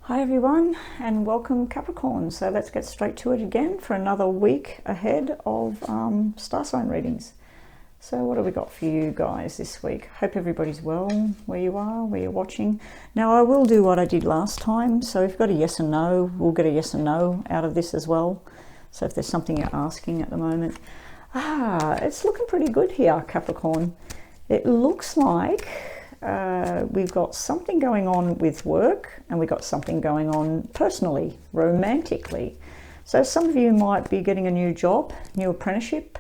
Hi everyone and welcome Capricorn. So let's get straight to it again for another week ahead of star sign readings. So what have we got for you guys this week? Hope everybody's well where you are, where you're watching. Now I will do what I did last time. So if you've got a yes and no, we'll get a yes and no out of this as well. So if there's something you're asking at the moment. It's looking pretty good here, Capricorn. It looks like we've got something going on with work and we've got something going on personally, romantically. So some of you might be getting a new job, new apprenticeship.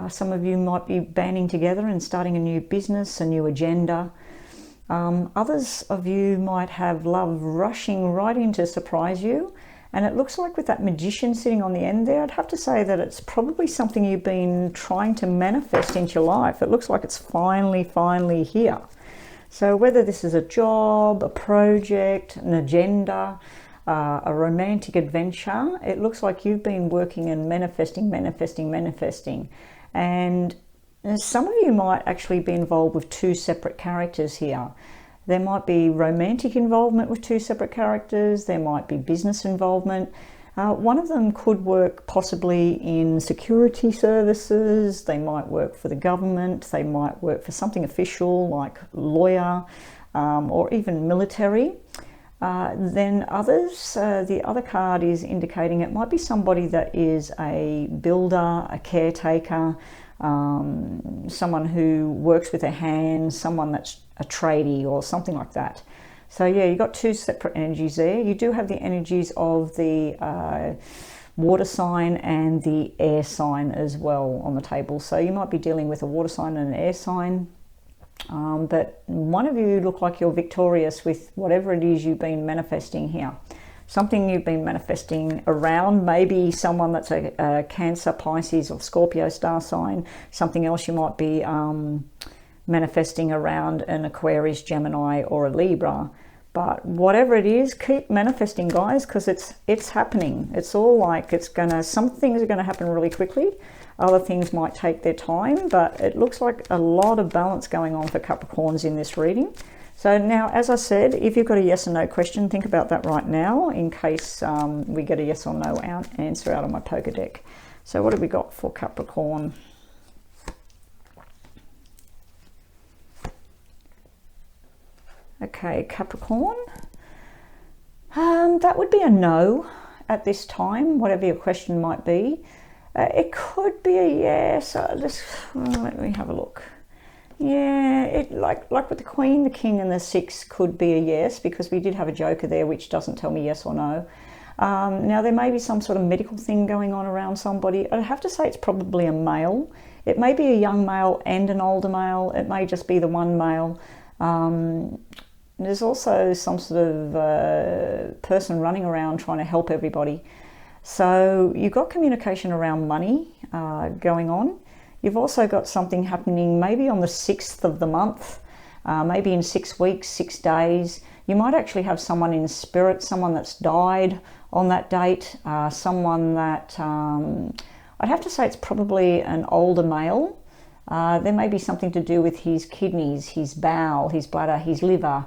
Some of you might be banding together and starting a new business, a new agenda. Others of you might have love rushing right in to surprise you. And it looks like with that magician sitting on the end there, I'd have to say that it's probably something you've been trying to manifest into your life. It looks like it's finally here. So whether this is a job, a project, an agenda, a romantic adventure, it looks like you've been working and manifesting. And some of you might actually be involved with two separate characters here. There might be romantic involvement with two separate characters. There might be business involvement. One of them could work possibly in security services. They might work for the government. They might work for something official like lawyer or even military. Then others, the other card is indicating it might be somebody that is a builder, a caretaker, someone who works with their hands, someone that's a tradie or something like that. So yeah, you've got two separate energies there. You do have the energies of the water sign and the air sign as well on the table. So you might be dealing with a water sign and an air sign. But one of you look like you're victorious with whatever it is you've been manifesting here. Something you've been manifesting around, maybe someone that's a Cancer, Pisces or Scorpio star sign. Something else you might be manifesting around an Aquarius, Gemini or a Libra. But whatever it is, keep manifesting, guys, because it's happening. It's all like some things are gonna happen really quickly. Other things might take their time, but it looks like a lot of balance going on for Capricorns in this reading. So now, as I said, if you've got a yes or no question, think about that right now in case we get a yes or no answer out of my poker deck. So what have we got for Capricorn? Okay, Capricorn, that would be a no at this time, whatever your question might be. It could be a yes. Let me have a look. Yeah, it like with the Queen, the King and the Six could be a yes, because we did have a joker there which doesn't tell me yes or no. Now there may be some sort of medical thing going on around somebody. I'd have to say it's probably a male. It may be a young male and an older male. It may just be the one male. There's also some sort of person running around trying to help everybody. So you've got communication around money going on. You've also got something happening maybe on the 6th of the month, maybe in 6 weeks, 6 days. You might actually have someone in spirit, someone that's died on that date, someone that, I'd have to say it's probably an older male. There may be something to do with his kidneys, his bowel, his bladder, his liver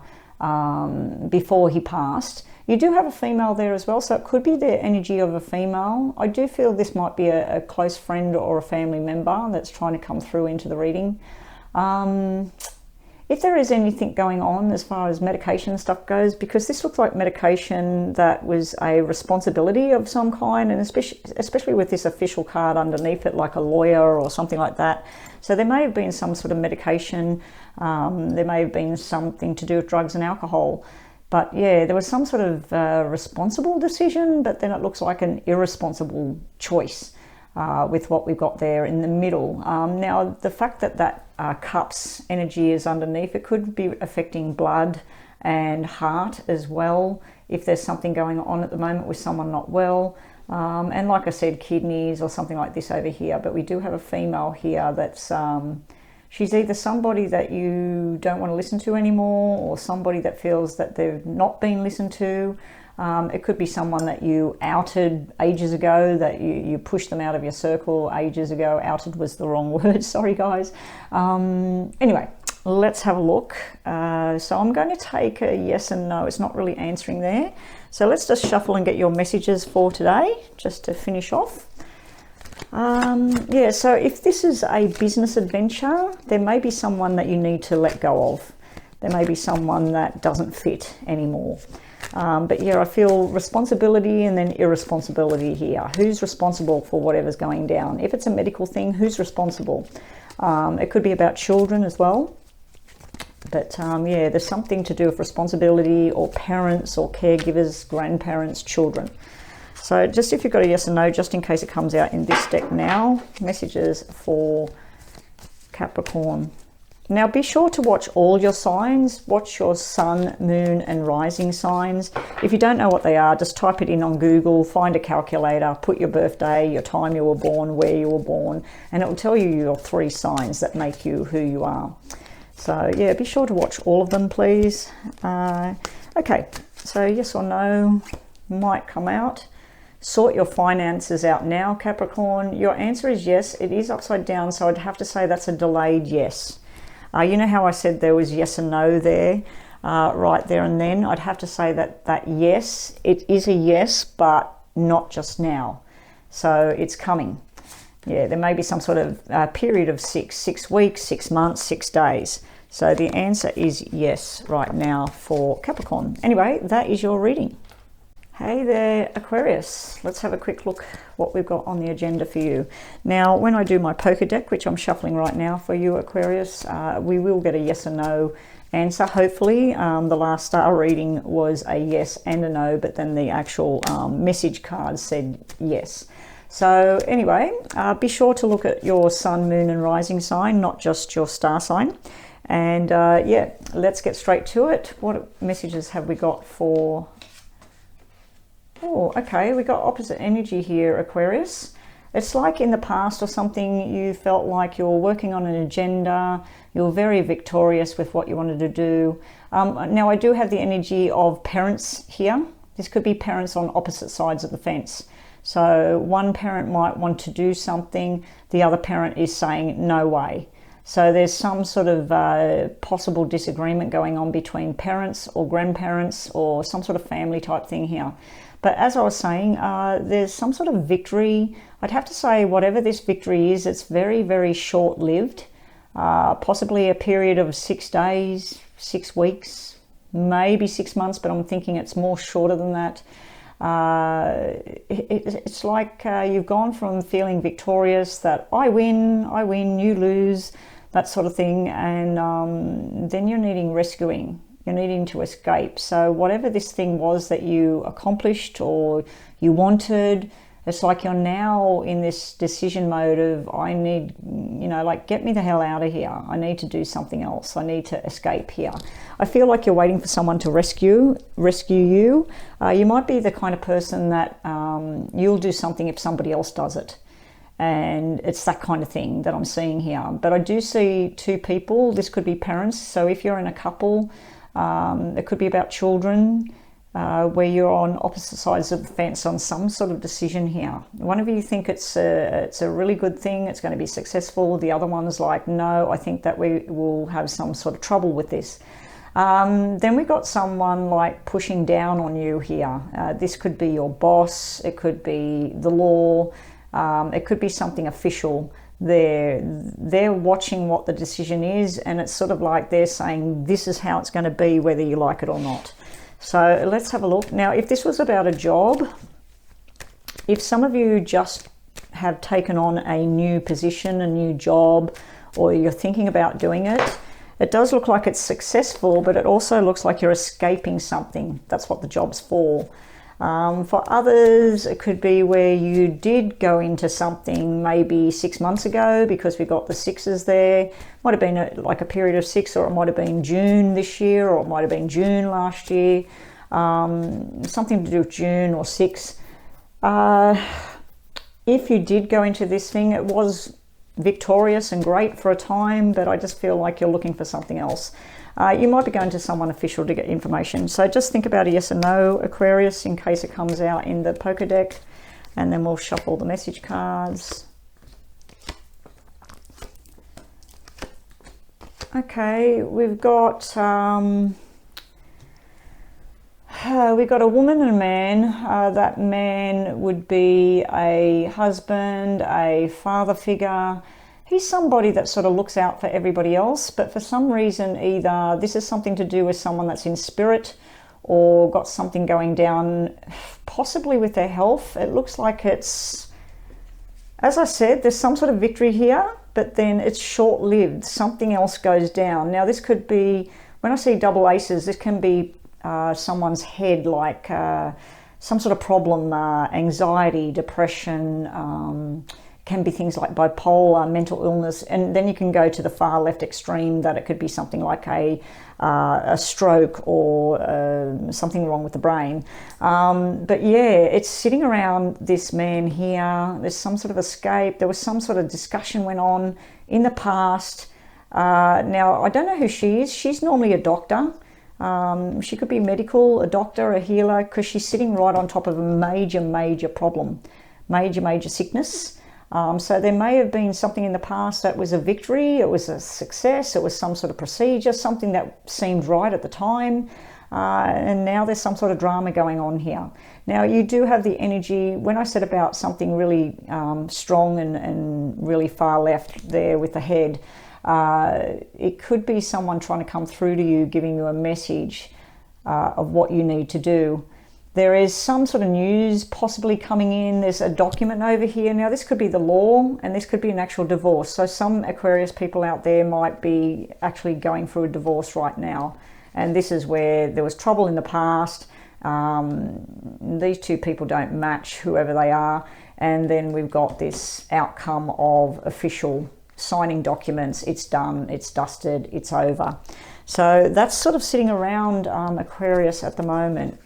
before he passed. You do have a female there as well, so it could be the energy of a female. I do feel this might be a close friend or a family member that's trying to come through into the reading. If there is anything going on as far as medication stuff goes, because this looks like medication that was a responsibility of some kind, and especially with this official card underneath it, like a lawyer or something like that. So there may have been some sort of medication, there may have been something to do with drugs and alcohol. But yeah, there was some sort of responsible decision, but then it looks like an irresponsible choice with what we've got there in the middle. Now, the fact that cups energy is underneath, it could be affecting blood and heart as well, if there's something going on at the moment with someone not well. And like I said, kidneys or something like this over here. But we do have a female here that's... she's either somebody that you don't want to listen to anymore, or somebody that feels that they've not been listened to. It could be someone that you outed ages ago, that you pushed them out of your circle ages ago. Outed was the wrong word, sorry guys. Anyway, let's have a look. So I'm going to take a yes and no. It's not really answering there. So let's just shuffle and get your messages for today, just to finish off. Yeah, so if this is a business adventure, there may be someone that you need to let go of. There may be someone that doesn't fit anymore. But yeah, I feel responsibility and then irresponsibility here. Who's responsible for whatever's going down? If it's a medical thing, who's responsible? It could be about children as well. But yeah, there's something to do with responsibility, or parents or caregivers, grandparents, children. So just if you've got a yes and no, just in case it comes out in this deck now, messages for Capricorn. Now be sure to watch all your signs. Watch your sun, moon and rising signs. If you don't know what they are, just type it in on Google, find a calculator, put your birthday, your time you were born, where you were born, and it will tell you your 3 signs that make you who you are. So yeah, be sure to watch all of them, please. Okay, so yes or no might come out. Sort your finances out now, Capricorn. Your answer is yes. It is upside down, so I'd have to say that's a delayed yes. You know how I said there was yes and no there, right there and then? I'd have to say that yes, it is a yes, but not just now. So it's coming. Yeah, there may be some sort of period of 6 weeks, 6 months, 6 days. So the answer is yes right now for Capricorn. Anyway, that is your reading. Hey there, Aquarius. Let's have a quick look what we've got on the agenda for you. Now, when I do my poker deck, which I'm shuffling right now for you, Aquarius, we will get a yes or no answer, hopefully. The last star reading was a yes and a no, but then the actual message card said yes. So anyway, be sure to look at your sun, moon and rising sign, not just your star sign. And yeah, let's get straight to it. What messages have we got for... Oh, okay, we got opposite energy here, Aquarius. It's like in the past or something, you felt like you're working on an agenda, you're very victorious with what you wanted to do. Now, I do have the energy of parents here. This could be parents on opposite sides of the fence. So one parent might want to do something, the other parent is saying, no way. So there's some sort of possible disagreement going on between parents or grandparents or some sort of family type thing here. But as I was saying, there's some sort of victory. I'd have to say whatever this victory is, it's very, very short-lived. Possibly a period of 6 days, 6 weeks, maybe 6 months, but I'm thinking it's more shorter than that. It's like you've gone from feeling victorious, that I win, you lose, that sort of thing, and then you're needing rescuing. You're needing to escape. So whatever this thing was that you accomplished or you wanted, it's like you're now in this decision mode of, I need, you know, like, get me the hell out of here. I need to do something else. I need to escape here. I feel like you're waiting for someone to rescue you. You might be the kind of person that you'll do something if somebody else does it. And it's that kind of thing that I'm seeing here. But I do see 2 people. This could be parents. So if you're in a couple, it could be about children, where you're on opposite sides of the fence on some sort of decision here. One of you think it's a really good thing, it's going to be successful. The other one's like, no, I think that we will have some sort of trouble with this. Then we got someone like pushing down on you here. This could be your boss, it could be the law, it could be something official. They're watching what the decision is, and it's sort of like they're saying this is how it's going to be whether you like it or not. So let's have a look. Now, if this was about a job, if some of you just have taken on a new position, a new job, or you're thinking about doing it, it does look like it's successful, but it also looks like you're escaping something. That's what the job's for. For others, it could be where you did go into something maybe 6 months ago, because we got the 6s there. Might have been like a period of 6, or it might have been June this year, or it might have been June last year. Something to do with June or 6. If you did go into this thing, it was victorious and great for a time, but I just feel like you're looking for something else. You might be going to someone official to get information. So just think about a yes or no, Aquarius, in case it comes out in the poker deck. And then we'll shuffle the message cards. Okay, we've got a woman and a man. That man would be a husband, a father figure. He's somebody that sort of looks out for everybody else, but for some reason, either this is something to do with someone that's in spirit or got something going down, possibly with their health. It looks like it's, as I said, there's some sort of victory here, but then it's short-lived. Something else goes down. Now, this could be, when I see double aces, this can be someone's head, like some sort of problem, anxiety, depression, can be things like bipolar, mental illness, and then you can go to the far left extreme that it could be something like a stroke or something wrong with the brain. But yeah, it's sitting around this man here. There's some sort of escape. There was some sort of discussion went on in the past. Now, I don't know who she is. She's normally a doctor. She could be medical, a doctor, a healer, because she's sitting right on top of a major problem, major sickness. So there may have been something in the past that was a victory, it was a success, it was some sort of procedure, something that seemed right at the time, and now there's some sort of drama going on here. Now, you do have the energy, when I said about something really strong and really far left there with the head, it could be someone trying to come through to you, giving you a message of what you need to do. There is some sort of news possibly coming in. There's a document over here. Now, this could be the law, and this could be an actual divorce. So some Aquarius people out there might be actually going through a divorce right now. And this is where there was trouble in the past. These two people don't match, whoever they are. And then we've got this outcome of official signing documents. It's done, it's dusted, it's over. So that's sort of sitting around Aquarius at the moment.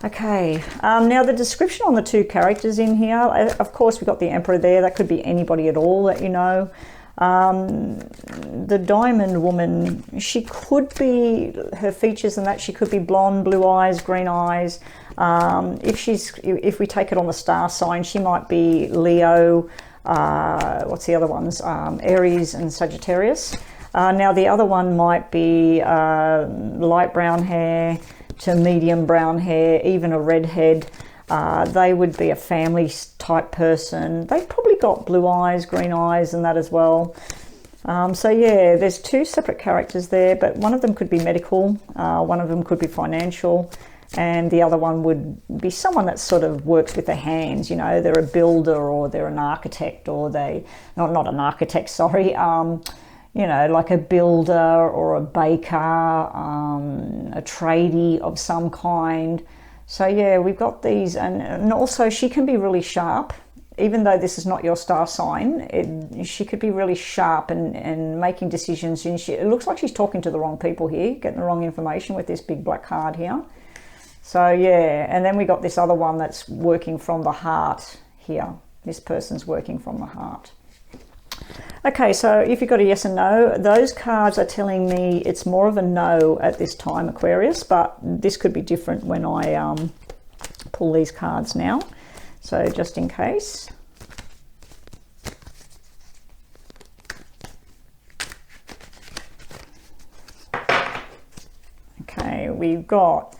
Okay, now the description on the two characters in here, of course we've got the Emperor there. That could be anybody at all that you know. The Diamond Woman, she could be, her features and that, she could be blonde, blue eyes, green eyes. If we take it on the star sign, she might be Leo, what's the other ones? Aries and Sagittarius. Now the other one might be light brown hair to medium brown hair, even a redhead. They would be a family type person. They've probably got blue eyes, green eyes and that as well. So yeah, there's two separate characters there, but one of them could be medical, one of them could be financial, and the other one would be someone that sort of works with their hands. You know, they're a builder, or they're an architect, or not an architect, sorry, you know, like a builder or a baker, a tradie of some kind. So yeah, we've got these, and also she can be really sharp. Even though this is not your star sign, she could be really sharp and making decisions. And it looks like she's talking to the wrong people here, getting the wrong information with this big black card here. So yeah, and then we got this other one that's working from the heart here. This person's working from the heart. Okay, so if you've got a yes and no, those cards are telling me it's more of a no at this time, Aquarius, but this could be different when I pull these cards now. So just in case. Okay, we've got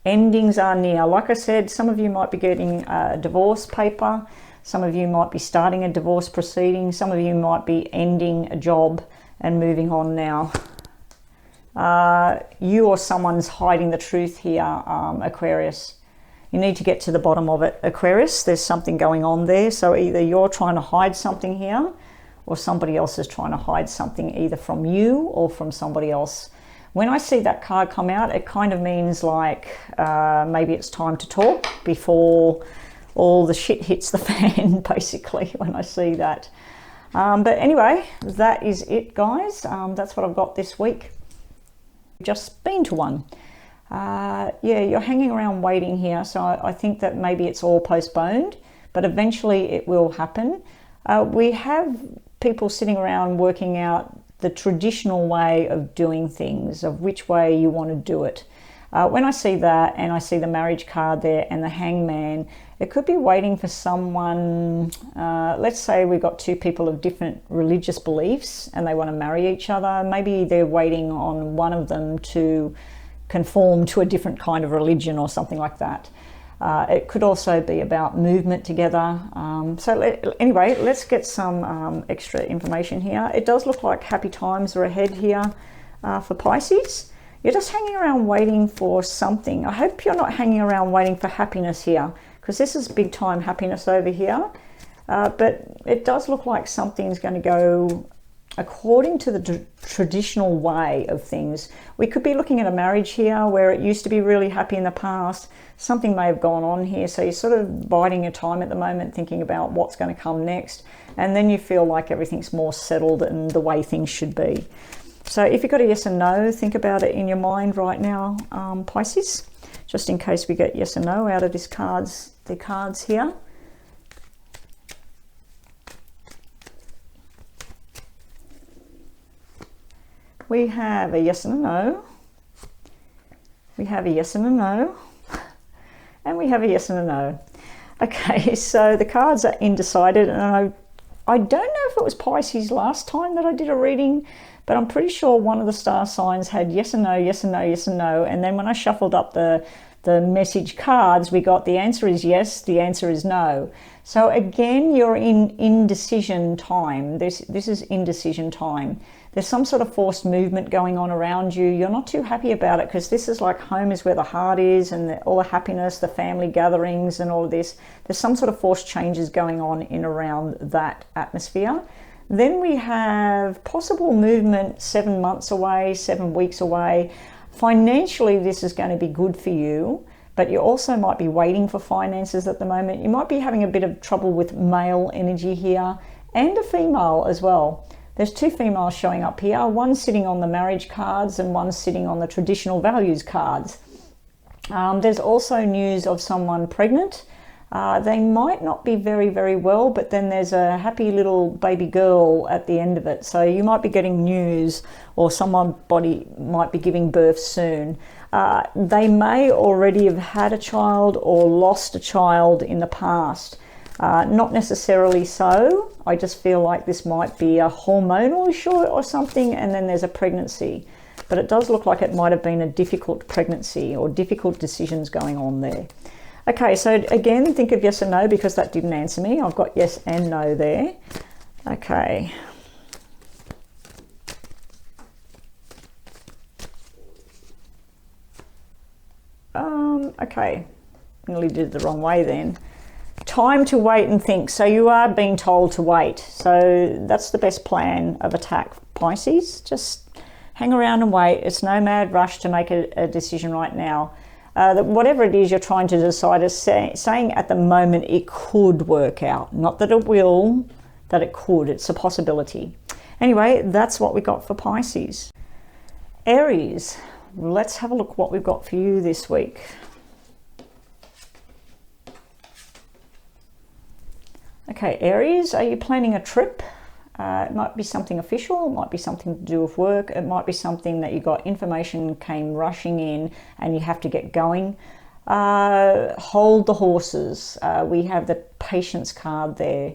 endings are near. Like I said, some of you might be getting a divorce paper. Some of you might be starting a divorce proceeding. Some of you might be ending a job and moving on now. You or someone's hiding the truth here, Aquarius. You need to get to the bottom of it, Aquarius. There's something going on there. So either you're trying to hide something here, or somebody else is trying to hide something either from you or from somebody else. When I see that card come out, it kind of means like maybe it's time to talk before all the shit hits the fan, basically, when I see that. But anyway, that is it, guys. That's what I've got this week. Just been to one. Yeah, you're hanging around waiting here, so I think that maybe it's all postponed, but eventually it will happen. We have people sitting around working out the traditional way of doing things, of which way you want to do it. When I see that and I see the marriage card there and the hangman, it could be waiting for someone. Let's say we've got two people of different religious beliefs and they want to marry each other. Maybe they're waiting on one of them to conform to a different kind of religion or something like that. It could also be about movement together. Anyway, let's get some extra information here. It does look like happy times are ahead here for Pisces. You're just hanging around waiting for something. I hope you're not hanging around waiting for happiness here, because this is big time happiness over here. But it does look like something's going to go according to the traditional way of things. We could be looking at a marriage here where it used to be really happy in the past. Something may have gone on here, so you're sort of biding your time at the moment, thinking about what's going to come next, and then you feel like everything's more settled and the way things should be. So if you've got a yes and no, think about it in your mind right now, Pisces, just in case we get yes and no out of the cards here. We have a yes and a no. We have a yes and a no. And we have a yes and a no. Okay, so the cards are undecided, and I don't know if it was Pisces last time that I did a reading, but I'm pretty sure one of the star signs had yes and no, yes and no, yes and no. And then when I shuffled up the message cards, we got the answer is yes, the answer is no. So again, you're in indecision time. This is indecision time. There's some sort of forced movement going on around you. You're not too happy about it, because this is like home is where the heart is, and all the happiness, the family gatherings and all of this. There's some sort of forced changes going on in around that atmosphere. Then we have possible movement 7 months away, 7 weeks away. Financially, this is going to be good for you, but you also might be waiting for finances at the moment. You might be having a bit of trouble with male energy here, and a female as well. There's two females showing up here, one sitting on the marriage cards and one sitting on the traditional values cards. There's also news of someone pregnant. They might not be very, very well, but then there's a happy little baby girl at the end of it. So you might be getting news, or somebody might be giving birth soon. They may already have had a child or lost a child in the past. Not necessarily so. I just feel like this might be a hormonal issue or something, and then there's a pregnancy. But it does look like it might have been a difficult pregnancy or difficult decisions going on there. Okay, so again, think of yes and no, because that didn't answer me. I've got yes and no there. Okay. Okay, nearly did it the wrong way then. Time to wait and think. So you are being told to wait. So that's the best plan of attack, Pisces. Just hang around and wait. It's no mad rush to make a decision right now. Whatever it is you're trying to decide, is saying at the moment it could work out. Not that it will, that it could. It's a possibility. Anyway, that's what we got for Pisces. Aries, let's have a look what we've got for you this week. Okay, Aries, are you planning a trip? It might be something official, it might be something to do with work, it might be something that you got information came rushing in and you have to get going. Hold the horses. We have the patience card there.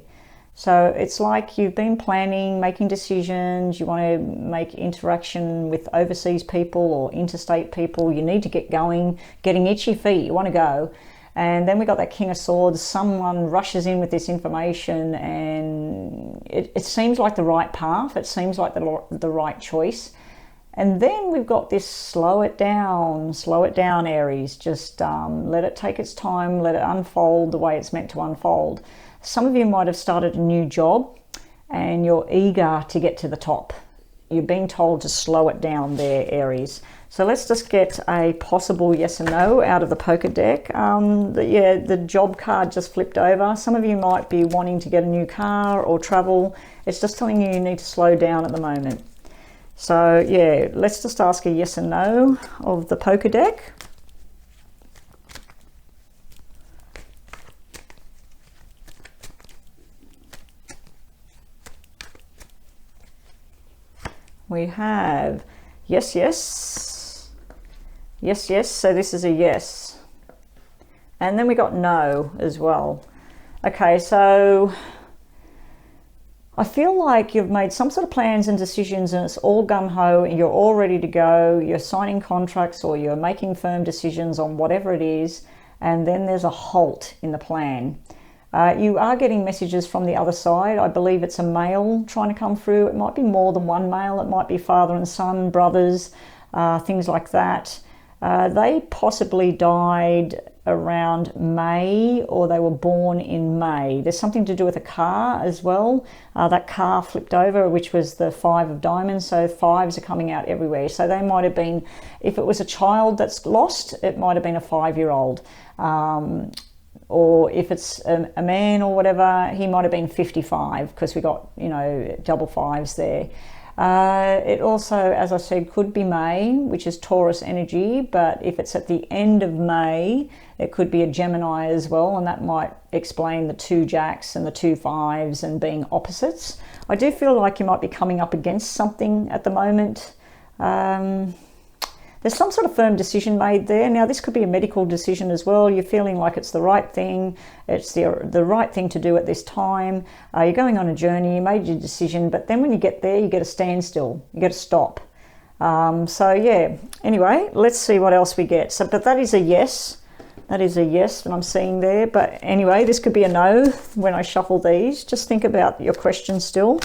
So it's like you've been planning, making decisions, you want to make interaction with overseas people or interstate people, you need to get going, getting itchy feet, you want to go. And then we got that King of Swords. Someone rushes in with this information, and it seems like the right path. It seems like the right choice. And then we've got this slow it down, Aries. Just let it take its time, let it unfold the way it's meant to unfold. Some of you might have started a new job and you're eager to get to the top. You're being told to slow it down there, Aries. So let's just get a possible yes and no out of the poker deck. The job card just flipped over. Some of you might be wanting to get a new car or travel. It's just telling you need to slow down at the moment. So yeah, let's just ask a yes and no of the poker deck. We have yes, yes, Yes, yes. So this is a yes. And then we got no as well. Okay, so I feel like you've made some sort of plans and decisions and it's all gung-ho and you're all ready to go. You're signing contracts or you're making firm decisions on whatever it is. And then there's a halt in the plan. You are getting messages from the other side. I believe it's a male trying to come through. It might be more than one male. It might be father and son, brothers, things like that. They possibly died around May, or they were born in May. There's something to do with a car as well. That car flipped over, which was the 5 of diamonds. So 5s are coming out everywhere. So they might have been, if it was a child that's lost, it might have been a 5-year-old. Or if it's a man or whatever, he might have been 55, because we got, you know, double 5s there. It also, as I said, could be May, which is Taurus energy, but if it's at the end of May, it could be a Gemini as well, and that might explain the 2 jacks and the 2 5s and being opposites. I do feel like you might be coming up against something at the moment. There's some sort of firm decision made there. Now, this could be a medical decision as well. You're feeling like it's the right thing. It's the right thing to do at this time. You're going on a journey. You made your decision. But then when you get there, you get a standstill. You get a stop. So, yeah. Anyway, let's see what else we get. So, but that is a yes. That is a yes that I'm seeing there. But anyway, this could be a no when I shuffle these. Just think about your question still.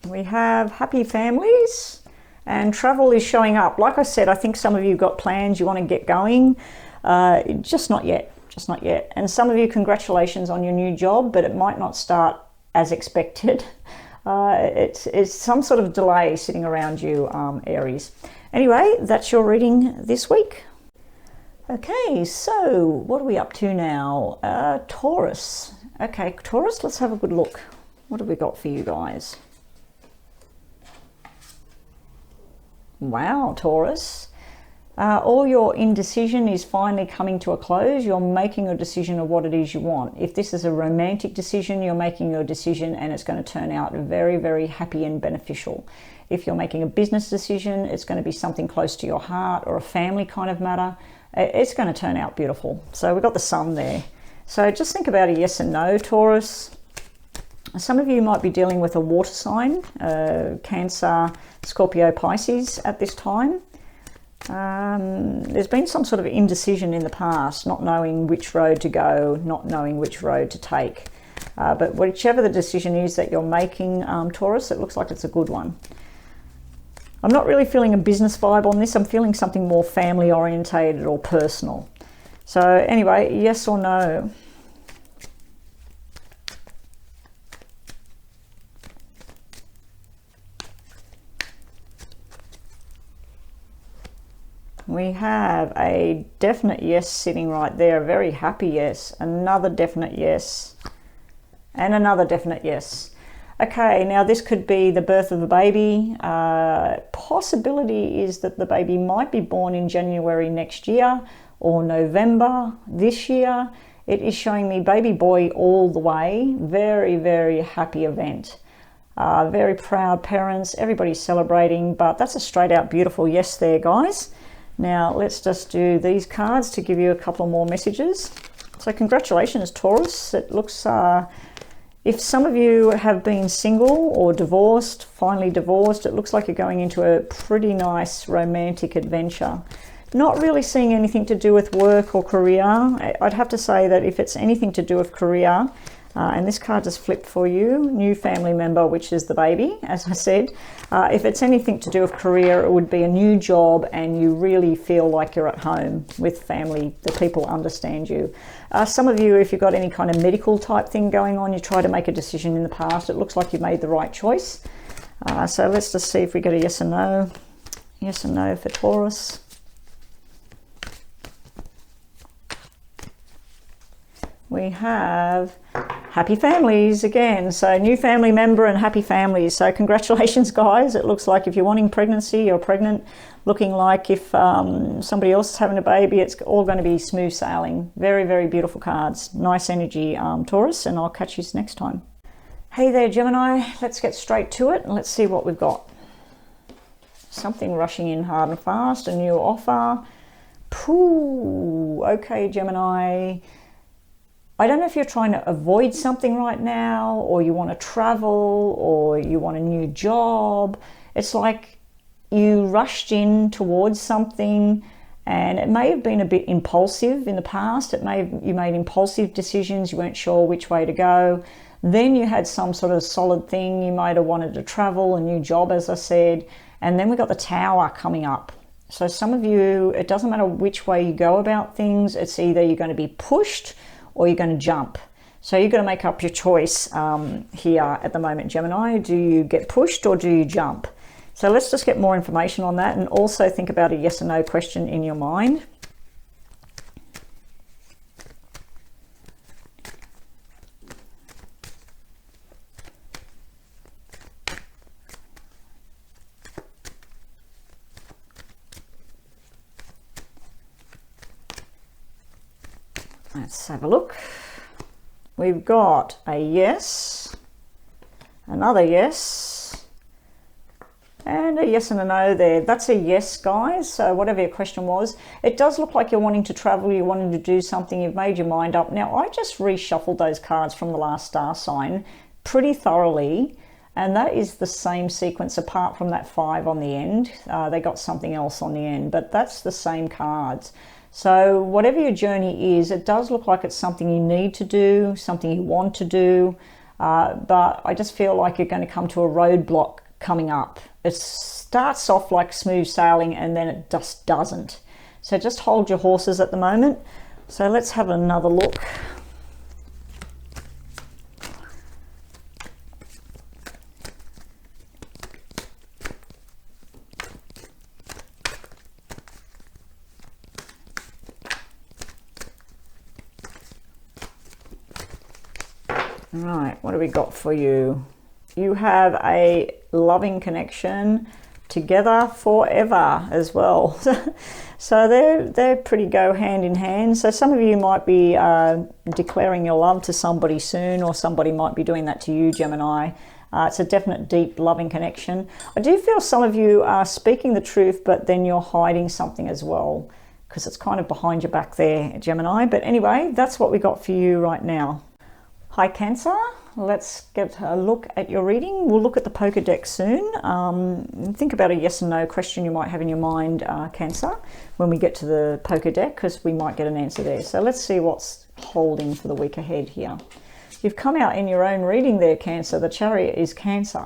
We have happy families and travel is showing up. Like I said, I think some of you got plans you want to get going, just not yet, just not yet. And some of you, congratulations on your new job, but it might not start as expected. It's some sort of delay sitting around you, Aries. Anyway, that's your reading this week. Okay, so what are we up to now? Taurus. Okay, Taurus, let's have a good look. What have we got for you guys? Wow, Taurus. All your indecision is finally coming to a close. You're making a decision of what it is you want. If this is a romantic decision, you're making your decision and it's going to turn out very, very happy and beneficial. If you're making a business decision, it's going to be something close to your heart or a family kind of matter. It's going to turn out beautiful. So we've got the sun there. So just think about a yes and no, Taurus. Some of you might be dealing with a water sign, Cancer, Scorpio, Pisces at this time. There's been some sort of indecision in the past, not knowing which road to go, not knowing which road to take. But whichever the decision is that you're making, Taurus, it looks like it's a good one. I'm not really feeling a business vibe on this. I'm feeling something more family orientated or personal. So anyway, yes or no? We have a definite yes sitting right there, a very happy yes, another definite yes, and another definite yes. Okay, now this could be the birth of a baby. Possibility is that the baby might be born in January next year or November this year. It is showing me baby boy all the way. Very, very happy event. Very proud parents, everybody's celebrating, but that's a straight out beautiful yes there, guys. Now let's just do these cards to give you a couple more messages. So congratulations, Taurus. It looks, if some of you have been single or divorced, finally divorced, it looks like you're going into a pretty nice romantic adventure. Not really seeing anything to do with work or career. I'd have to say that if it's anything to do with career, and this card just flipped for you, new family member, which is the baby, as I said. If it's anything to do with career, it would be a new job and you really feel like you're at home with family, the people understand you. Some of you, if you've got any kind of medical type thing going on, you try to make a decision in the past, it looks like you've made the right choice. So let's just see if we get a yes or no. Yes or no for Taurus. We have happy families again. So new family member and happy families. So congratulations, guys. It looks like if you're wanting pregnancy, you're pregnant. Looking like if somebody else is having a baby, it's all going to be smooth sailing. Very, very beautiful cards. Nice energy, Taurus, and I'll catch you next time. Hey there, Gemini. Let's get straight to it and let's see what we've got. Something rushing in hard and fast, a new offer. Pooh. Okay, Gemini. I don't know if you're trying to avoid something right now, or you want to travel, or you want a new job. It's like you rushed in towards something, and it may have been a bit impulsive in the past. You made impulsive decisions. You weren't sure which way to go. Then you had some sort of solid thing. You might have wanted to travel, a new job, as I said. And then we got the Tower coming up. So some of you, it doesn't matter which way you go about things. It's either you're going to be pushed or you're going to jump. So you've got to make up your choice here at the moment, Gemini. Do you get pushed or do you jump? So let's just get more information on that, and also think about a yes or no question in your mind. Let's have a look. We've got a yes, another yes, and a yes and a no there. That's a yes, guys. So whatever your question was, it does look like you're wanting to travel, you're wanting to do something, you've made your mind up. Now, I just reshuffled those cards from the last star sign pretty thoroughly, and that is the same sequence apart from that 5 on the end. They got something else on the end, but that's the same cards. So whatever your journey is, it does look like it's something you need to do, something you want to do, but I just feel like you're going to come to a roadblock coming up. It starts off like smooth sailing and then it just doesn't. So just hold your horses at the moment. So let's have another look. Right, what do we got for you? You have a loving connection, together forever as well. So they're pretty go hand in hand. So some of you might be declaring your love to somebody soon, or somebody might be doing that to you, Gemini. It's a definite deep loving connection. I do feel some of you are speaking the truth, but then you're hiding something as well, because it's kind of behind your back there, Gemini. But anyway, that's what we got for you right now. Hi, Cancer. Let's get a look at your reading. We'll look at the poker deck soon. Think about a yes and no question you might have in your mind, Cancer, when we get to the poker deck, because we might get an answer there. So let's see what's holding for the week ahead here. You've come out in your own reading there, Cancer. The Chariot is Cancer.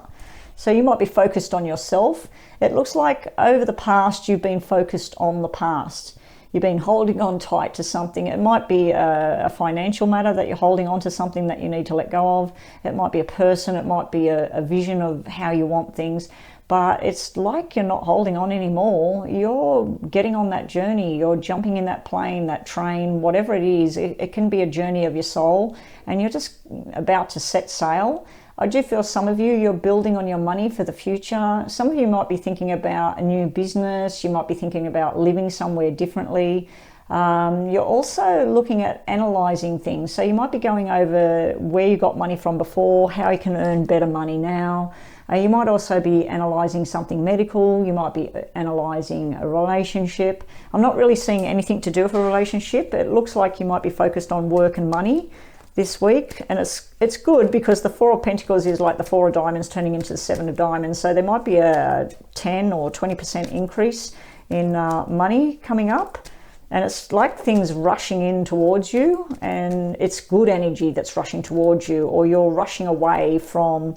So you might be focused on yourself. It looks like over the past, you've been focused on the past. You've been holding on tight to something. It might be a financial matter that you're holding on to, something that you need to let go of. It might be a person. It might be a vision of how you want things. But it's like you're not holding on anymore. You're getting on that journey. You're jumping in that plane, that train, whatever it is. It can be a journey of your soul, and you're just about to set sail. I do feel some of you, you're building on your money for the future. Some of you might be thinking about a new business. You might be thinking about living somewhere differently. You're also looking at analysing things. So you might be going over where you got money from before, how you can earn better money now. You might also be analysing something medical. You might be analysing a relationship. I'm not really seeing anything to do with a relationship. It looks like you might be focused on work and money this week, and it's good because the 4 of Pentacles is like the 4 of Diamonds turning into the 7 of Diamonds. So there might be a 10 or 20% increase in money coming up, and it's like things rushing in towards you, and it's good energy that's rushing towards you, or you're rushing away from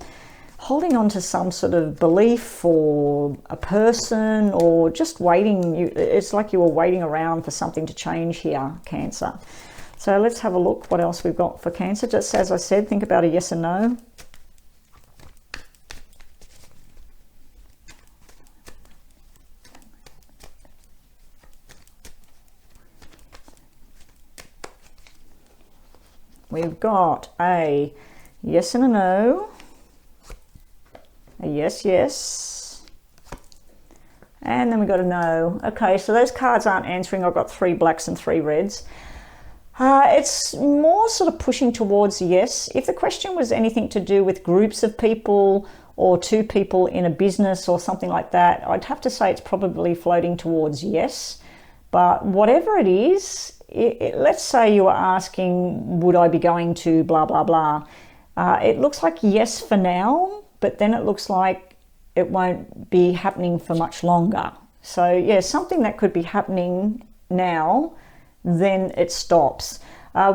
holding on to some sort of belief or a person, or just waiting. It's like you were waiting around for something to change here, Cancer. So let's have a look what else we've got for Cancer. Just as I said, think about a yes and no. we've got a yes and a no, a yes, yes, and then we've got a no. Okay, so those cards aren't answering. I've got 3 blacks and 3 reds. It's more sort of pushing towards yes. If the question was anything to do with groups of people or 2 people in a business or something like that, I'd have to say it's probably floating towards yes. But whatever it is, let's say you were asking, would I be going to blah, blah, blah. It looks like yes for now, but then it looks like it won't be happening for much longer. So yeah, something that could be happening now, then it stops.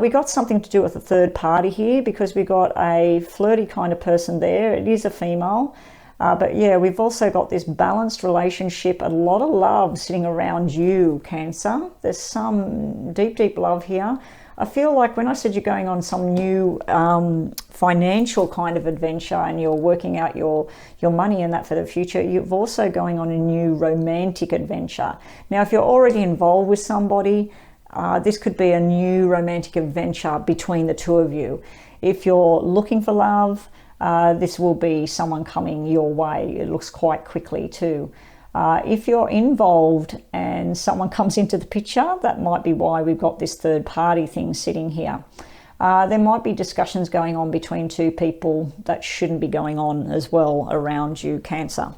We got something to do with a third party here because we got a flirty kind of person there. It is a female. But yeah, we've also got this balanced relationship, a lot of love sitting around you, Cancer. There's some deep, deep love here. I feel like when I said you're going on some new financial kind of adventure and you're working out your money and that for the future, you're also going on a new romantic adventure. Now, if you're already involved with somebody, this could be a new romantic adventure between the 2 of you. If you're looking for love, this will be someone coming your way. It looks quite quickly too. If you're involved and someone comes into the picture, that might be why we've got this third party thing sitting here. There might be discussions going on between 2 people that shouldn't be going on as well around you, Cancer.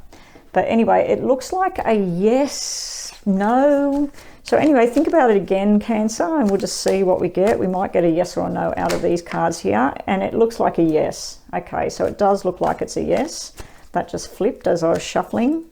But anyway, it looks like a yes, no. So anyway, think about it again, Cancer, and we'll just see what we get. We might get a yes or a no out of these cards here, and it looks like a yes. Okay, so it does look like it's a yes. That just flipped as I was shuffling.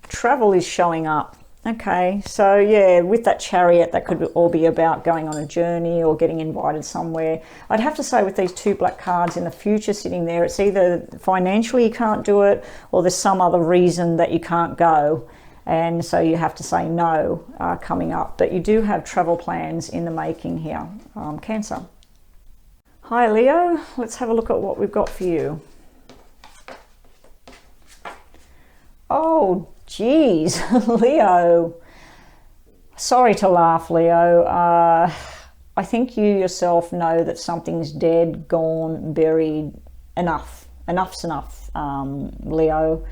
Travel is showing up. Okay, so yeah, with that Chariot, that could all be about going on a journey or getting invited somewhere. I'd have to say with these 2 black cards in the future sitting there, it's either financially you can't do it or there's some other reason that you can't go. And so you have to say no coming up. But you do have travel plans in the making here, Cancer. Hi, Leo. Let's have a look at what we've got for you. Oh, geez, Leo. Sorry to laugh, Leo. I think you yourself know that something's dead, gone, buried. Enough. Enough's enough, Leo.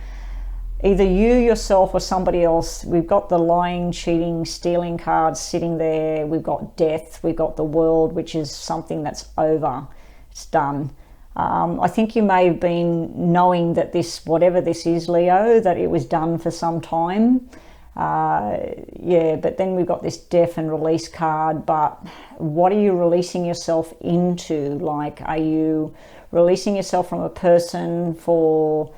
Either you yourself or somebody else. We've got the lying, cheating, stealing cards sitting there. We've got death. We've got the world, which is something that's over. It's done. I think you may have been knowing that this, whatever this is, Leo, that it was done for some time. Yeah, but then we've got this death and release card. But what are you releasing yourself into? Like, are you releasing yourself from a person for...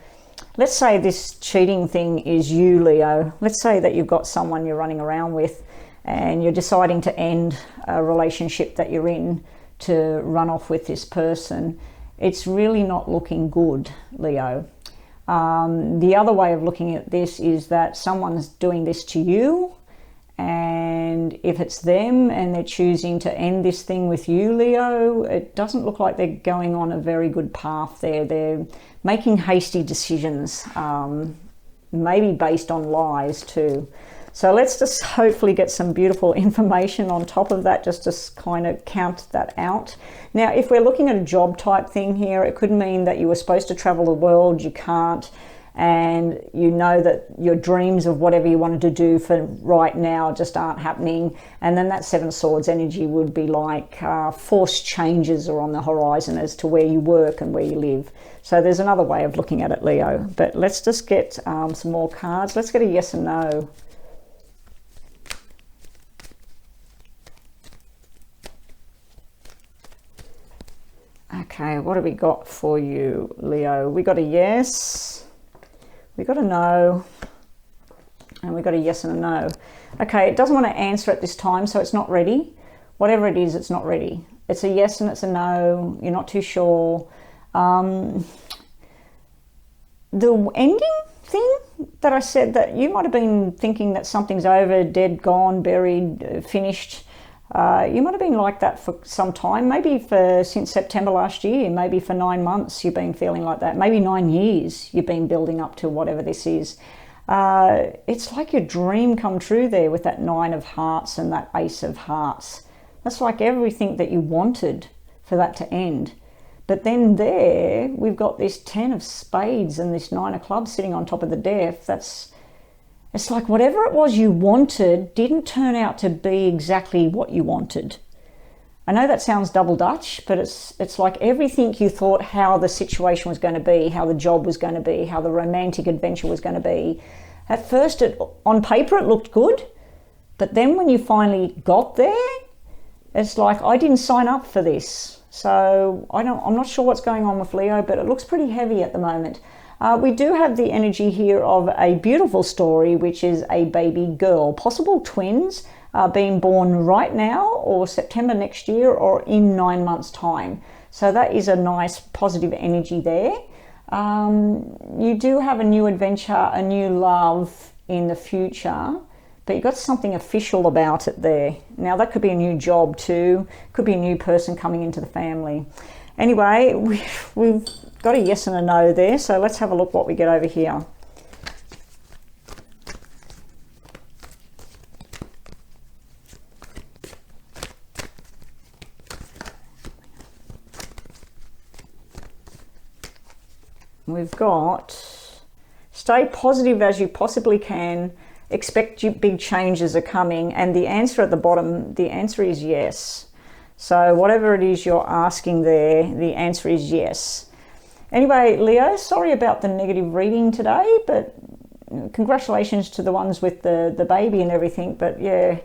Let's say this cheating thing is you, Leo. Let's say that you've got someone you're running around with and you're deciding to end a relationship that you're in to run off with this person. It's really not looking good, Leo. The other way of looking at this is that someone's doing this to you, and if it's them and they're choosing to end this thing with you, Leo, it doesn't look like they're going on a very good path there. They're making hasty decisions, maybe based on lies too. So let's just hopefully get some beautiful information on top of that, just to kind of count that out. Now, if we're looking at a job type thing here, it could mean that you were supposed to travel the world, you can't, and you know that your dreams of whatever you wanted to do for right now just aren't happening. And then that 7 of Swords energy would be like forced changes are on the horizon as to where you work and where you live. So there's another way of looking at it, Leo. But let's just get some more cards. Let's get a yes and no. Okay, what have we got for you, Leo? We got a yes, we got a no, and we got a yes and a no. Okay, it doesn't want to answer at this time, so it's not ready. Whatever it is, it's not ready. It's a yes and it's a no. You're not too sure. The ending thing that I said, that you might have been thinking that something's over, dead, gone, buried, finished. You might have been like that for some time, maybe since September last year, maybe for 9 months you've been feeling like that, maybe 9 years you've been building up to whatever this is. It's like your dream come true there with that 9 of hearts and that Ace of hearts. That's like everything that you wanted for that to end. But then there, we've got this 10 of spades and this 9 of clubs sitting on top of the death. It's like whatever it was you wanted didn't turn out to be exactly what you wanted. I know that sounds double Dutch, but it's like everything you thought how the situation was going to be, how the job was going to be, how the romantic adventure was going to be. At first, on paper, it looked good. But then when you finally got there, it's like, I didn't sign up for this. So I'm not sure what's going on with Leo, but it looks pretty heavy at the moment. We do have the energy here of a beautiful story, which is a baby girl, possible twins being born right now or September next year or in 9 months' time. So that is a nice positive energy there. You do have a new adventure, a new love in the future, but you've got something official about it there. Now that could be a new job too, could be a new person coming into the family. Anyway, we've got a yes and a no there, so let's have a look what we get over here. We've got stay positive as you possibly can, expect big changes are coming, and the answer at the bottom, the answer is yes. So whatever it is you're asking there, the answer is yes. Anyway, Leo, sorry about the negative reading today, but congratulations to the ones with the baby and everything. But yeah,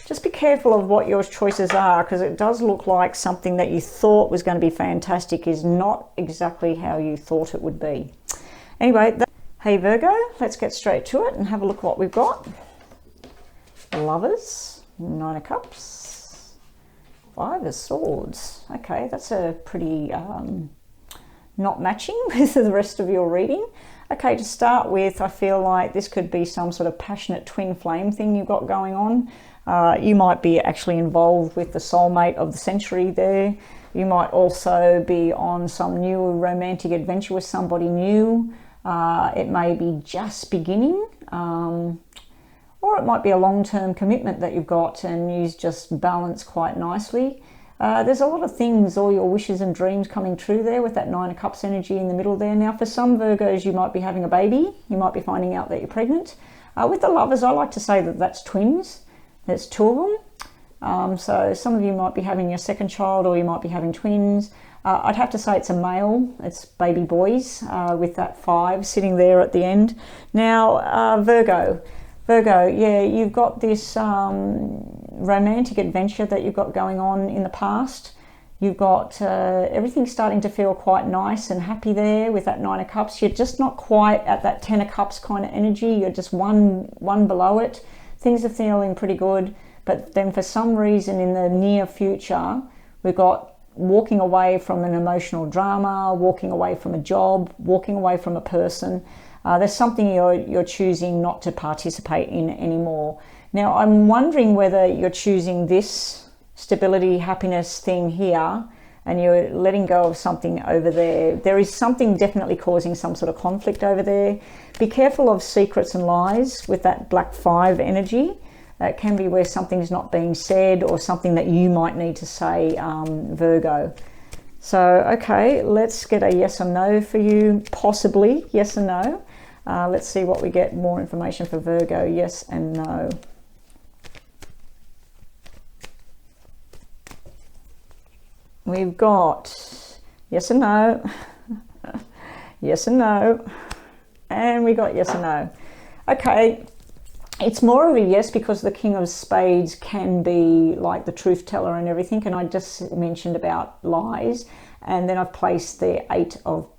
just be careful of what your choices are, because it does look like something that you thought was going to be fantastic is not exactly how you thought it would be. Anyway, hey Virgo, let's get straight to it and have a look what we've got. Lovers, 9 of Cups, 5 of Swords. Okay, that's a pretty not matching with the rest of your reading. Okay, to start with, I feel like this could be some sort of passionate twin flame thing you've got going on. You might be actually involved with the soulmate of the century there. You might also be on some new romantic adventure with somebody new. It may be just beginning, or it might be a long-term commitment that you've got and you just balance quite nicely. There's a lot of things, all your wishes and dreams coming true there with that 9 of Cups energy in the middle there. Now, for some Virgos, you might be having a baby. You might be finding out that you're pregnant. With the Lovers, I like to say that that's twins. There's 2 of them. So some of you might be having your second child, or you might be having twins. I'd have to say it's a male. It's baby boys with that 5 sitting there at the end. Now, Virgo, yeah, you've got this romantic adventure that you've got going on in the past. You've got everything starting to feel quite nice and happy there with that 9 of Cups. You're just not quite at that 10 of Cups kind of energy. You're just one below it. Things are feeling pretty good, but then for some reason in the near future, we've got walking away from an emotional drama, walking away from a job, walking away from a person. There's something you're choosing not to participate in anymore. Now, I'm wondering whether you're choosing this stability, happiness thing here, and you're letting go of something over there. There is something definitely causing some sort of conflict over there. Be careful of secrets and lies with that black 5 energy. It can be where something's not being said or something that you might need to say, Virgo. So, okay, let's get a yes or no for you, possibly yes or no. Let's see what we get, more information for Virgo, yes and no. We've got yes and no, yes and no, and we got yes and no. Okay, it's more of a yes because the King of Spades can be like the truth teller and everything, and I just mentioned about lies, and then I've placed the 8 of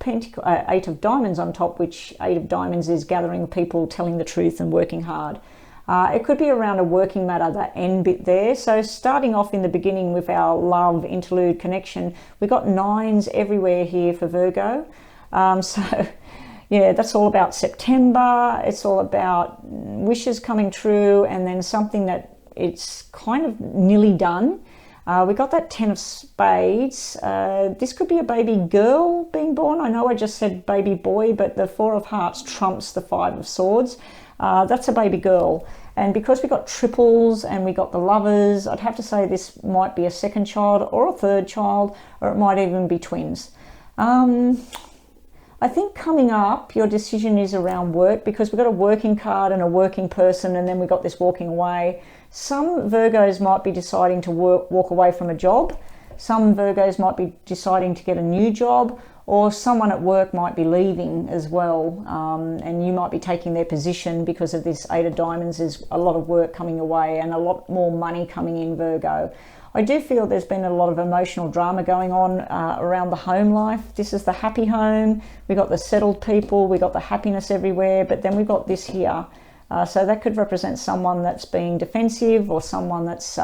Diamonds on top, which 8 of Diamonds is gathering people, telling the truth and working hard. It could be around a working matter, that end bit there. So starting off in the beginning with our love, interlude, connection, we've got 9s everywhere here for Virgo. So yeah, that's all about September. It's all about wishes coming true, and then something that it's kind of nearly done. We got that 10 of Spades. This could be a baby girl being born. I know I just said baby boy, but the 4 of Hearts trumps the 5 of Swords. That's a baby girl. And because we got triples and we got the lovers, I'd have to say this might be a second child or a third child, or it might even be twins. I think coming up, your decision is around work, because we've got a working card and a working person, and then we've got this walking away. Some Virgos might be deciding to walk away from a job. Some Virgos might be deciding to get a new job, or someone at work might be leaving as well, and you might be taking their position because of this Eight of Diamonds. There's a lot of work coming away and a lot more money coming in, Virgo. I do feel there's been a lot of emotional drama going on around the home life. This is the happy home. We got the settled people. We got the happiness everywhere, but then we've got this here. So that could represent someone that's being defensive, or someone that's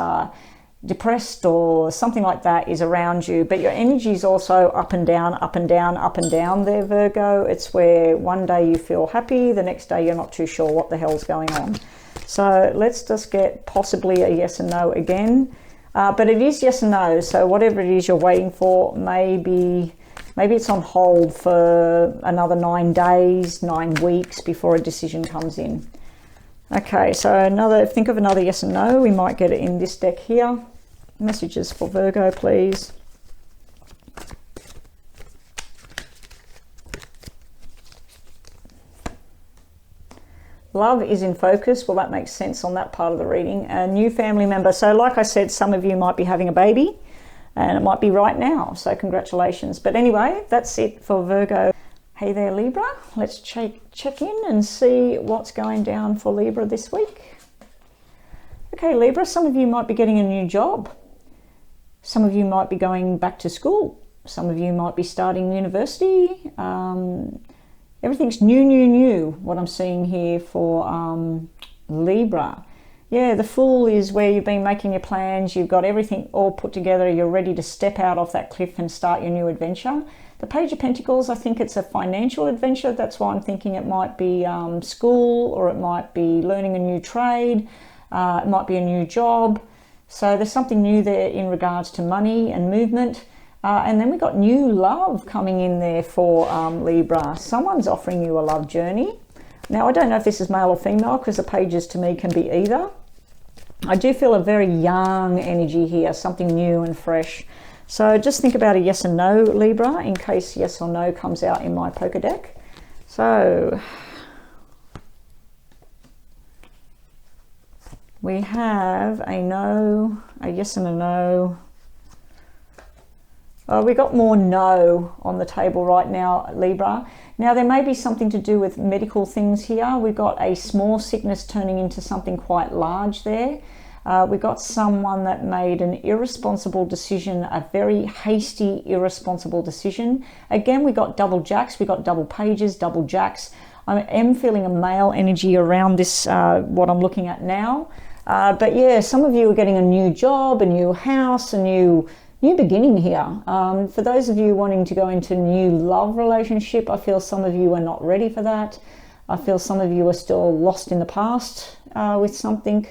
depressed, or something like that is around you. But your energy is also up and down, up and down, up and down there, Virgo. It's where one day you feel happy, the next day you're not too sure what the hell's going on. So let's just get possibly a yes and no again. But it is yes and no, so whatever it is you're waiting for, maybe it's on hold for another 9 days, 9 weeks before a decision comes in. Okay, so think of another yes and no. We might get it in this deck here. Messages for Virgo, please. Love is in focus. Well, that makes sense on that part of the reading. A new family member. So like I said, some of you might be having a baby, and it might be right now. So congratulations. But anyway, that's it for Virgo. Hey there, Libra. Let's check in and see what's going down for Libra this week. Okay, Libra, some of you might be getting a new job. Some of you might be going back to school. Some of you might be starting university. Everything's new, what I'm seeing here for Libra. Yeah, the Fool is where you've been making your plans. You've got everything all put together. You're ready to step out off that cliff and start your new adventure. The Page of Pentacles, I think it's a financial adventure. That's why I'm thinking it might be school, or it might be learning a new trade. It might be a new job. So there's something new there in regards to money and movement. And then we got new love coming in there for Libra. Someone's offering you a love journey. Now, I don't know if this is male or female, because the pages to me can be either. I do feel a very young energy here, something new and fresh. So just think about a yes and no, Libra, in case yes or no comes out in my poker deck. So we have a no, a yes and a no. We got more no on the table right now, Libra. Now, there may be something to do with medical things here. We've got a small sickness turning into something quite large there. We got someone that made an irresponsible decision, a very hasty, irresponsible decision. Again, we got double jacks, we got double pages, double jacks. I am feeling a male energy around this, what I'm looking at now. But yeah, some of you are getting a new job, a new house, a new beginning here. For those of you wanting to go into a new love relationship, I feel some of you are not ready for that. I feel some of you are still lost in the past with something.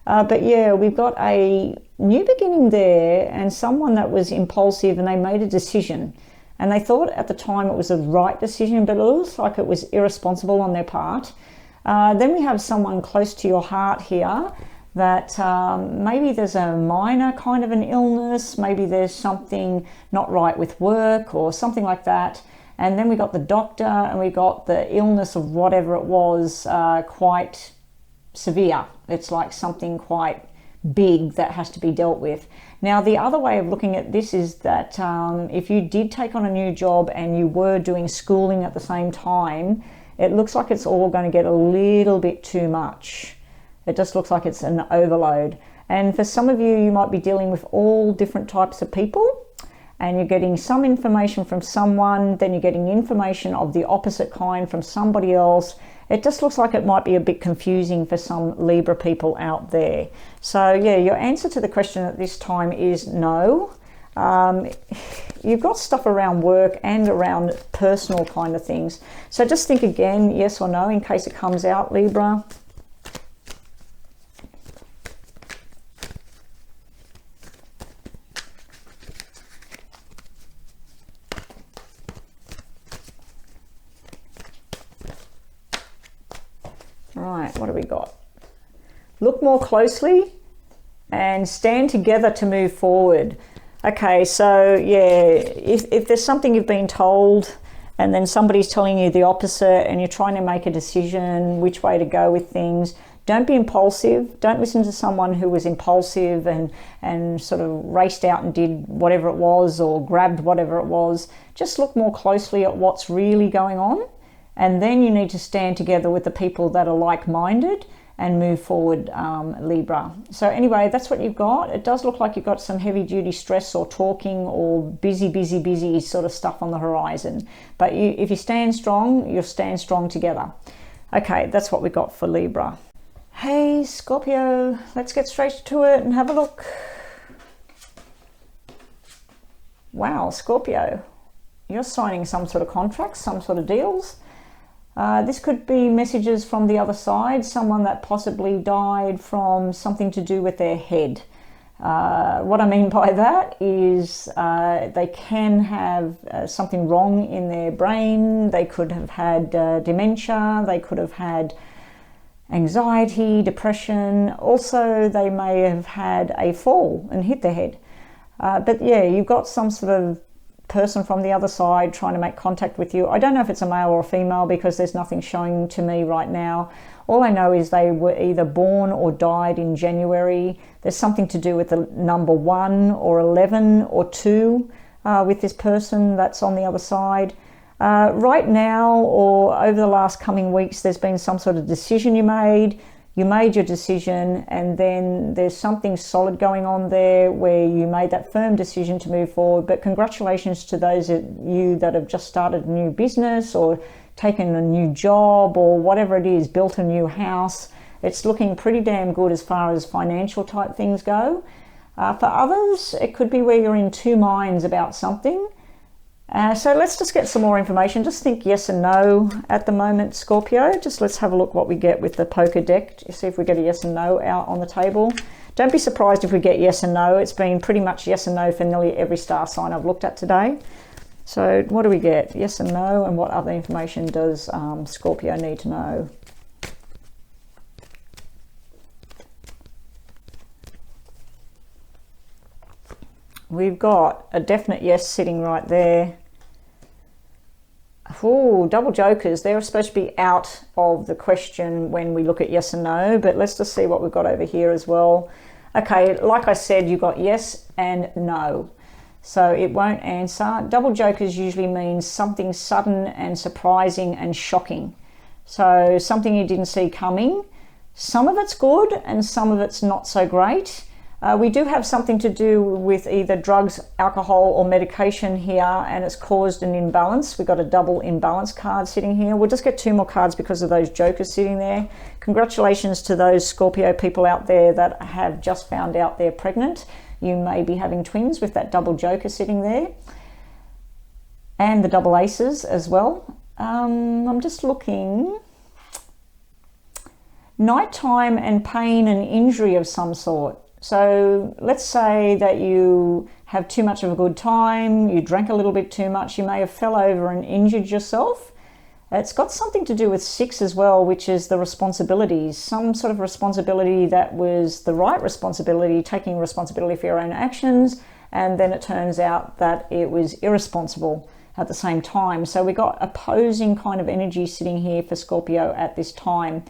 But yeah, we've got a new beginning there, and someone that was impulsive, and they made a decision. And they thought at the time it was the right decision, but it looks like it was irresponsible on their part. Then we have someone close to your heart here that maybe there's a minor kind of an illness, maybe there's something not right with work or something like that. And then we got the doctor, and we got the illness of whatever it was, quite severe. It's like something quite big that has to be dealt with. Now, the other way of looking at this is that if you did take on a new job and you were doing schooling at the same time, it looks like it's all going to get a little bit too much. It just looks like it's an overload. And for some of you, you might be dealing with all different types of people, and you're getting some information from someone, then you're getting information of the opposite kind from somebody else. It just looks like it might be a bit confusing for some Libra people out there. So yeah, your answer to the question at this time is no. You've got stuff around work and around personal kind of things. So just think again, yes or no, in case it comes out, Libra. Right, what do we got? Look more closely and stand together to move forward. Okay, so yeah, if there's something you've been told and then somebody's telling you the opposite and you're trying to make a decision which way to go with things, don't be impulsive. Don't listen to someone who was impulsive and sort of raced out and did whatever it was or grabbed whatever it was. Just look more closely at what's really going on, and then you need to stand together with the people that are like-minded and move forward, Libra. So anyway, that's what you've got. It does look like you've got some heavy-duty stress or talking or busy sort of stuff on the horizon. But if you stand strong, you'll stand strong together. Okay, that's what we got for Libra. Hey, Scorpio, let's get straight to it and have a look. Wow, Scorpio, you're signing some sort of contracts, some sort of deals. This could be messages from the other side, someone that possibly died from something to do with their head. What I mean by that is they can have something wrong in their brain. They could have had dementia. They could have had anxiety, depression. Also, they may have had a fall and hit their head. But yeah, you've got some sort of person from the other side trying to make contact with you. I don't know if it's a male or a female because there's nothing showing to me right now. All I know is they were either born or died in January. There's something to do with the number 1 or 11 or 2 with this person that's on the other side. Right now or over the last coming weeks, there's been some sort of decision you made. You made your decision, and then there's something solid going on there where you made that firm decision to move forward. But congratulations to those of you that have just started a new business or taken a new job or whatever it is, built a new house. It's looking pretty damn good as far as financial type things go. For others, it could be where you're in two minds about something. So let's just get some more information. Just think yes and no at the moment, Scorpio. Just let's have a look what we get with the poker deck. See if we get a yes and no out on the table. Don't be surprised if we get yes and no. It's been pretty much yes and no for nearly every star sign I've looked at today. So what do we get? Yes and no, and what other information does Scorpio need to know? We've got a definite yes sitting right there. Oh, double jokers. They're supposed to be out of the question when we look at yes and no, but let's just see what we've got over here as well. Okay, like I said, you've got yes and no. So it won't answer. Double jokers usually means something sudden and surprising and shocking. So something you didn't see coming. Some of it's good and some of it's not so great. We do have something to do with either drugs, alcohol or medication here, and it's caused an imbalance. We've got a double imbalance card sitting here. We'll just get 2 more cards because of those jokers sitting there. Congratulations to those Scorpio people out there that have just found out they're pregnant. You may be having twins with that double joker sitting there. And the double aces as well. I'm just looking. Nighttime and pain and injury of some sort. So let's say that you have too much of a good time, you drank a little bit too much, you may have fell over and injured yourself. It's got something to do with 6 as well, which is the responsibilities. Some sort of responsibility that was the right responsibility, taking responsibility for your own actions, and then it turns out that it was irresponsible at the same time. So we got opposing kind of energy sitting here for Scorpio at this time.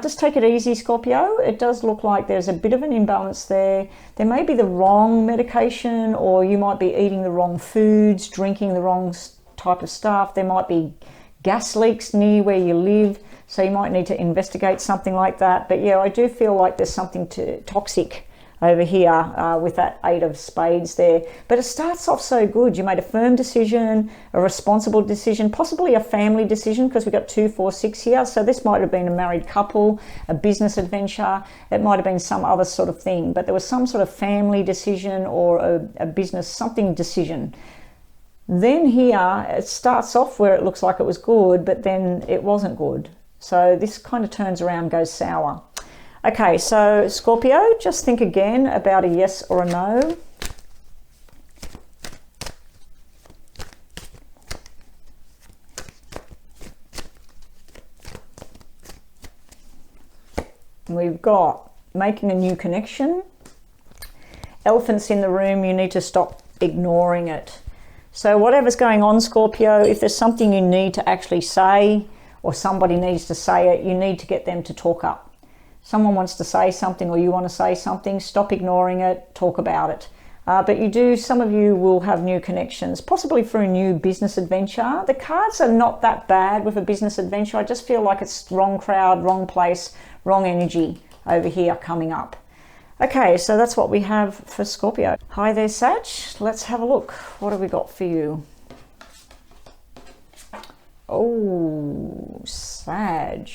Just take it easy, Scorpio. It does look like there's a bit of an imbalance there. There may be the wrong medication, or you might be eating the wrong foods, drinking the wrong type of stuff. There might be gas leaks near where you live, so you might need to investigate something like that. But yeah, I do feel like there's something toxic over here with that 8 of spades there. But it starts off so good. You made a firm decision, a responsible decision, possibly a family decision, because we got 2, 4, 6 here. So this might have been a married couple, a business adventure. It might have been some other sort of thing, but there was some sort of family decision or a business, something decision. Then here, it starts off where it looks like it was good, but then it wasn't good. So this kind of turns around, goes sour. Okay, so Scorpio, just think again about a yes or a no. We've got making a new connection. Elephants in the room, you need to stop ignoring it. So whatever's going on, Scorpio, if there's something you need to actually say, or somebody needs to say it, you need to get them to talk up. Someone wants to say something, or you want to say something, stop ignoring it, talk about it. But some of you will have new connections, possibly for a new business adventure. The cards are not that bad with a business adventure. I just feel like it's wrong crowd, wrong place, wrong energy over here coming up. Okay, so that's what we have for Scorpio. Hi there, Sag. Let's have a look. What have we got for you? Oh, Sag.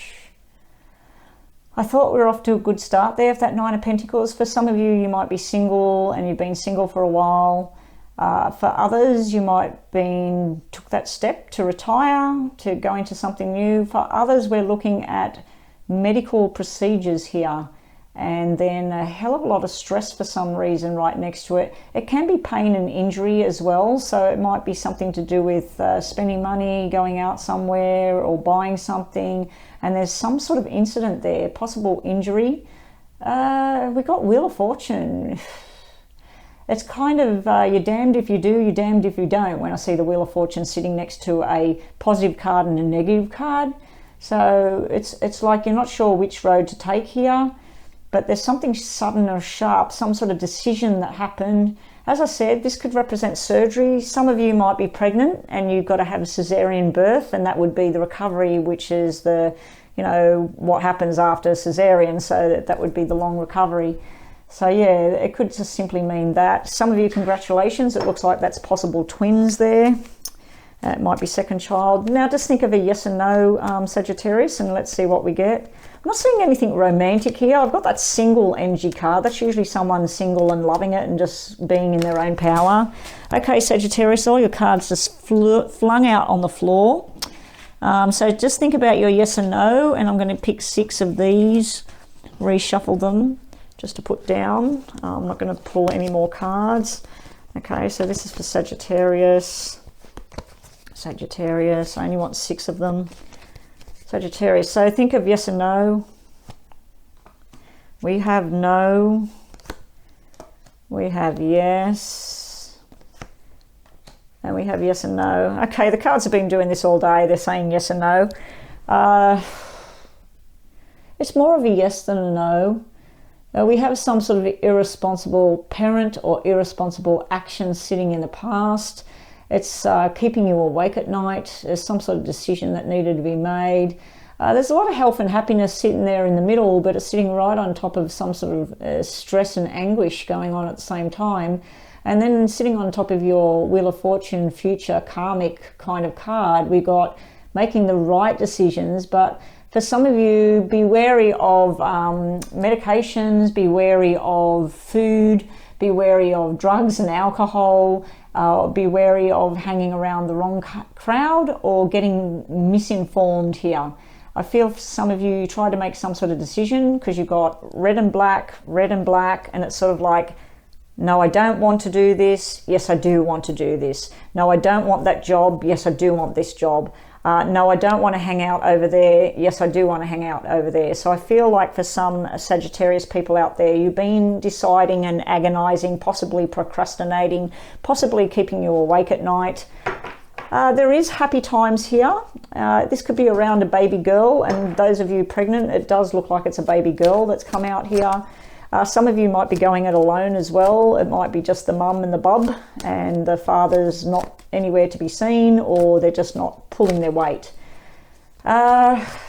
I thought we were off to a good start there with that Nine of Pentacles. For some of you, you might be single and you've been single for a while. For others, you might took that step to retire, to go into something new. For others, we're looking at medical procedures here, and then a hell of a lot of stress for some reason right next to it. It can be pain and injury as well, so it might be something to do with spending money, going out somewhere, or buying something, and there's some sort of incident there, possible injury. We got Wheel of Fortune. It's kind of you're damned if you do, you're damned if you don't, when I see the Wheel of Fortune sitting next to a positive card and a negative card. So it's like you're not sure which road to take here, but there's something sudden or sharp, some sort of decision that happened. As I said, this could represent surgery. Some of you might be pregnant and you've got to have a cesarean birth, and that would be the recovery, which is what happens after cesarean. So that would be the long recovery. So yeah, it could just simply mean that. Some of you, congratulations. It looks like that's possible twins there. It might be second child. Now just think of a yes and no, Sagittarius, and let's see what we get. I'm not seeing anything romantic here. I've got that single energy card. That's usually someone single and loving it and just being in their own power. Okay, Sagittarius, all your cards just flung out on the floor. So just think about your yes and no, and I'm going to pick 6 of these, reshuffle them just to put down. I'm not going to pull any more cards. Okay, so this is for Sagittarius. Sagittarius, I only want 6 of them. Sagittarius, so think of yes and no. We have no. We have yes. And we have yes and no. Okay, the cards have been doing this all day. They're saying yes and no. It's more of a yes than a no. We have some sort of irresponsible parent or irresponsible action sitting in the past. It's keeping you awake at night. There's some sort of decision that needed to be made. There's a lot of health and happiness sitting there in the middle, but it's sitting right on top of some sort of stress and anguish going on at the same time. And then sitting on top of your Wheel of Fortune future karmic kind of card, we got making the right decisions. But for some of you, be wary of medications, be wary of food, be wary of drugs and alcohol. Be wary of hanging around the wrong crowd or getting misinformed here. I feel for some of you try to make some sort of decision because you've got red and black, and it's sort of like, no, I don't want to do this. Yes, I do want to do this. No, I don't want that job. Yes, I do want this job. No, I don't want to hang out over there. Yes, I do want to hang out over there. So I feel like for some Sagittarius people out there, you've been deciding and agonizing, possibly procrastinating, possibly keeping you awake at night. There is happy times here. This could be around a baby girl, and those of you pregnant, it does look like it's a baby girl that's come out here. Some of you might be going it alone as well. It might be just the mum and the bub, and the father's not anywhere to be seen, or they're just not pulling their weight.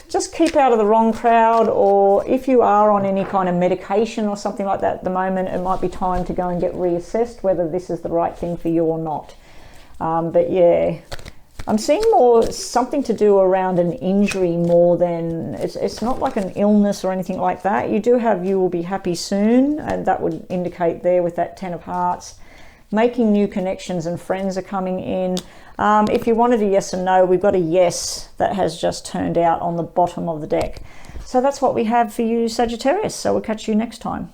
Just keep out of the wrong crowd, or if you are on any kind of medication or something like that at the moment, it might be time to go and get reassessed whether this is the right thing for you or not. But yeah, I'm seeing more something to do around an injury more than, it's not like an illness or anything like that. You will be happy soon, and that would indicate there with that 10 of Hearts. Making new connections and friends are coming in. If you wanted a yes and no, we've got a yes that has just turned out on the bottom of the deck. So that's what we have for you, Sagittarius. So we'll catch you next time.